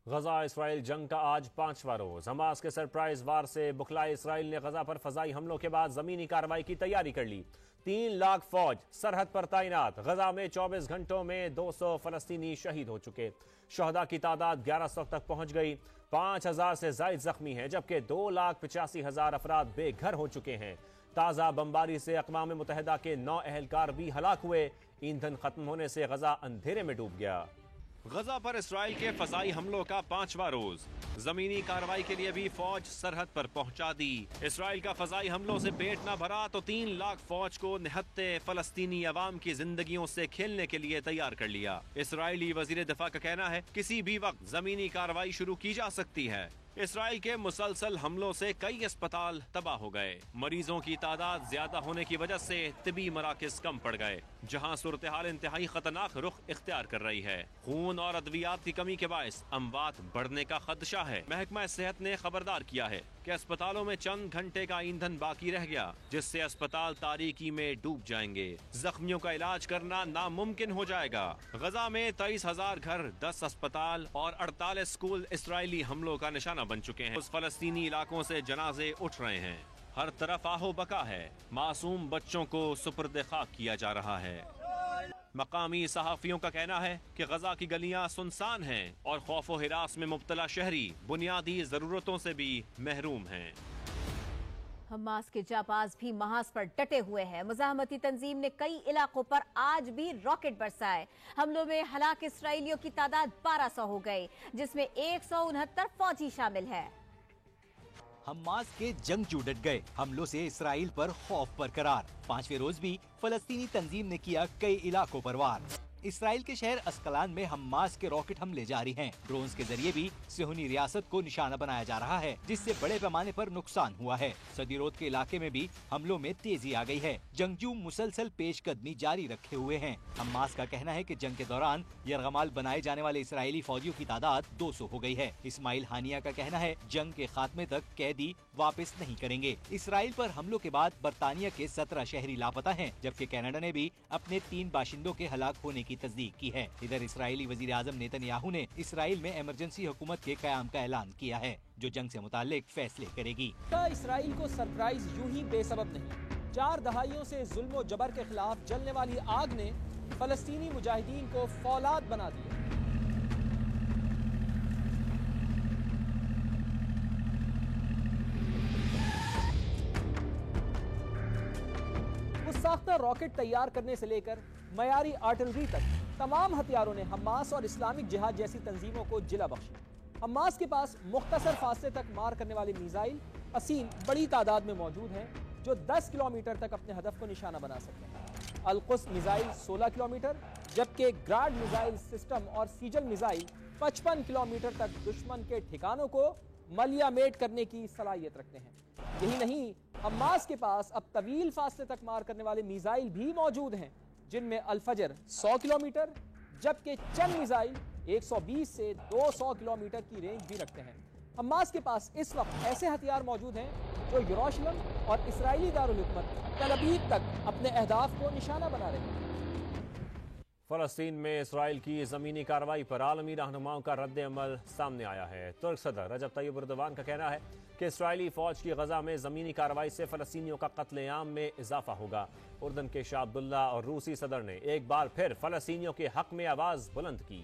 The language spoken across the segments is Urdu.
غزہ اسرائیل جنگ کا آج 5واں روز۔ حماس کے سرپرائز وار سے بکھلائے اسرائیل نے غزہ پر فضائی حملوں کے بعد زمینی کارروائی کی تیاری کر لی۔ 3 لاکھ فوج سرحد پر تعینات۔ غزہ میں 24 گھنٹوں میں 200 فلسطینی شہید ہو چکے۔ شہداء کی تعداد 1100 تک پہنچ گئی۔ 5000 سے زائد زخمی ہیں، جبکہ 2,85,000 افراد بے گھر ہو چکے ہیں۔ تازہ بمباری سے اقوام متحدہ کے 9 اہلکار بھی ہلاک ہوئے۔ ایندھن ختم ہونے سے غزہ اندھیرے میں ڈوب گیا۔ غزہ پر اسرائیل کے فضائی حملوں کا 5واں روز۔ زمینی کارروائی کے لیے بھی فوج سرحد پر پہنچا دی۔ اسرائیل کا فضائی حملوں سے پیٹ نہ بھرا تو 3 لاکھ فوج کو نہتے فلسطینی عوام کی زندگیوں سے کھیلنے کے لیے تیار کر لیا۔ اسرائیلی وزیر دفاع کا کہنا ہے کسی بھی وقت زمینی کارروائی شروع کی جا سکتی ہے۔ اسرائیل کے مسلسل حملوں سے کئی اسپتال تباہ ہو گئے۔ مریضوں کی تعداد زیادہ ہونے کی وجہ سے طبی مراکز کم پڑ گئے، جہاں صورتحال انتہائی خطرناک رخ اختیار کر رہی ہے۔ خون اور ادویات کی کمی کے باعث اموات بڑھنے کا خدشہ ہے۔ محکمہ صحت نے خبردار کیا ہے کہ اسپتالوں میں چند گھنٹے کا ایندھن باقی رہ گیا، جس سے اسپتال تاریکی میں ڈوب جائیں گے۔ زخمیوں کا علاج کرنا ناممکن ہو جائے گا۔ غزہ میں 23,000 گھر، 10 اسپتال اور 48 اسکول اسرائیلی حملوں کا نشانہ بن چکے ہیں۔ اس فلسطینی علاقوں سے جنازے اٹھ رہے ہیں۔ ہر طرف آہو بکا ہے۔ معصوم بچوں کو سپرد خاک کیا جا رہا ہے۔ مقامی صحافیوں کا کہنا ہے کہ غزہ کی گلیاں سنسان ہیں اور خوف و ہراس میں مبتلا شہری بنیادی ضرورتوں سے بھی محروم ہیں۔ حماس کے جانباز بھی محاذ پر ڈٹے ہوئے ہیں۔ مزاحمتی تنظیم نے کئی علاقوں پر آج بھی راکٹ برسائے۔ حملوں میں ہلاک اسرائیلیوں کی تعداد 1200 ہو گئی، جس میں 169 فوجی شامل ہیں۔ حماس کے جنگجو ڈٹ گئے۔ حملوں سے اسرائیل پر خوف برقرار۔ 5ویں روز بھی فلسطینی تنظیم نے کیا کئی علاقوں پر وار۔ اسرائیل کے شہر اسقلان میں حماس کے راکٹ حملے جاری ہیں۔ ڈرونز کے ذریعے بھی صہیونی ریاست کو نشانہ بنایا جا رہا ہے، جس سے بڑے پیمانے پر نقصان ہوا ہے۔ صدیرود کے علاقے میں بھی حملوں میں تیزی آ گئی ہے۔ جنگجو مسلسل پیش قدمی جاری رکھے ہوئے ہیں۔ حماس کا کہنا ہے کہ جنگ کے دوران یرغمال بنائے جانے والے اسرائیلی فوجیوں کی تعداد 200 ہو گئی ہے۔ اسماعیل ہانیہ کا کہنا ہے جنگ کے خاتمے تک قیدی واپس نہیں کریں گے۔ اسرائیل پر حملوں کے بعد برطانیہ کے 17 شہری لاپتہ ہیں، جبکہ کینیڈا نے بھی اپنے 3 باشندوں کے ہلاک ہونے کی تصدیق کی ہے۔ ادھر اسرائیلی وزیر اعظم نیتن یاہو نے اسرائیل میں ایمرجنسی حکومت کے قیام کا اعلان کیا ہے، جو جنگ سے متعلق فیصلے کرے گی۔ اسرائیل کو سرپرائز یوں ہی بے سبب نہیں۔ 4 دہائیوں سے ظلم و جبر کے خلاف جلنے والی آگ نے فلسطینی مجاہدین کو فولاد بنا دیا۔ ساختہ راکٹ تیار کرنے سے لے کر معیاری آرٹلری تک تمام ہتھیاروں نے حماس اور اسلامک جہاد جیسی تنظیموں کو جلا بخشی۔ حماس کے پاس مختصر فاصلے تک مار کرنے والے میزائل اسیم بڑی تعداد میں موجود ہیں، جو 10 کلومیٹر تک اپنے ہدف کو نشانہ بنا سکتے ہیں۔ القدس میزائل 16 کلومیٹر، جبکہ گراڈ میزائل سسٹم اور سیجل میزائل 55 کلومیٹر تک دشمن کے ٹھکانوں کو ملیہ میٹ کرنے کی صلاحیت رکھتے ہیں۔ یہی نہیں، حماس کے پاس اب طویل فاصلے تک مار کرنے والے میزائل بھی موجود ہیں، جن میں الفجر 100 کلومیٹر، جبکہ چند میزائل 120 سے 200 کلومیٹر کی رینج بھی رکھتے ہیں۔ حماس کے پاس اس وقت ایسے ہتھیار موجود ہیں جو یروشلم اور اسرائیلی دارالحکومت تل ابیب تک اپنے اہداف کو نشانہ بنا رہے ہیں۔ فلسطین میں اسرائیل کی زمینی کارروائی پر عالمی رہنماؤں کا رد عمل سامنے آیا ہے۔ ترک صدر رجب طیب اردوان کا کہنا ہے کہ اسرائیلی فوج کی غزہ میں زمینی کارروائی سے فلسطینیوں کا قتل عام میں اضافہ ہوگا۔ اردن کے شاہ عبداللہ اور روسی صدر نے ایک بار پھر فلسطینیوں کے حق میں آواز بلند کی۔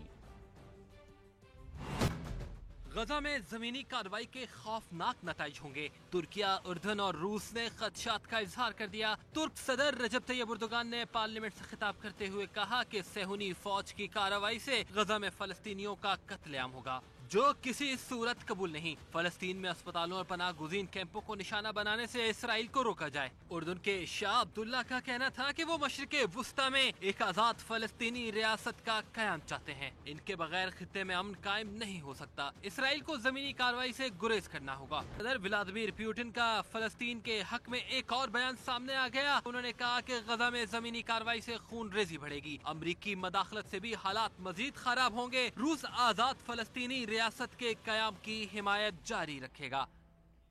غزہ میں زمینی کارروائی کے خوفناک نتائج ہوں گے۔ ترکیہ، اردن اور روس نے خدشات کا اظہار کر دیا۔ ترک صدر رجب طیب اردوغان نے پارلیمنٹ سے خطاب کرتے ہوئے کہا کہ صہیونی فوج کی کارروائی سے غزہ میں فلسطینیوں کا قتل عام ہوگا، جو کسی صورت قبول نہیں۔ فلسطین میں اسپتالوں اور پناہ گزین کیمپوں کو نشانہ بنانے سے اسرائیل کو روکا جائے۔ اردن کے شاہ عبداللہ کا کہنا تھا کہ وہ مشرق وسطی میں ایک آزاد فلسطینی ریاست کا قیام چاہتے ہیں۔ ان کے بغیر خطے میں امن قائم نہیں ہو سکتا۔ اسرائیل کو زمینی کارروائی سے گریز کرنا ہوگا۔ صدر ولادیمیر پوٹن کا فلسطین کے حق میں ایک اور بیان سامنے آ گیا۔ انہوں نے کہا کہ غزہ میں زمینی کارروائی سے خون ریزی بڑھے گی۔ امریکی مداخلت سے بھی حالات مزید خراب ہوں گے۔ روس آزاد فلسطینی ریاست کے قیام کی حمایت جاری رکھے گا۔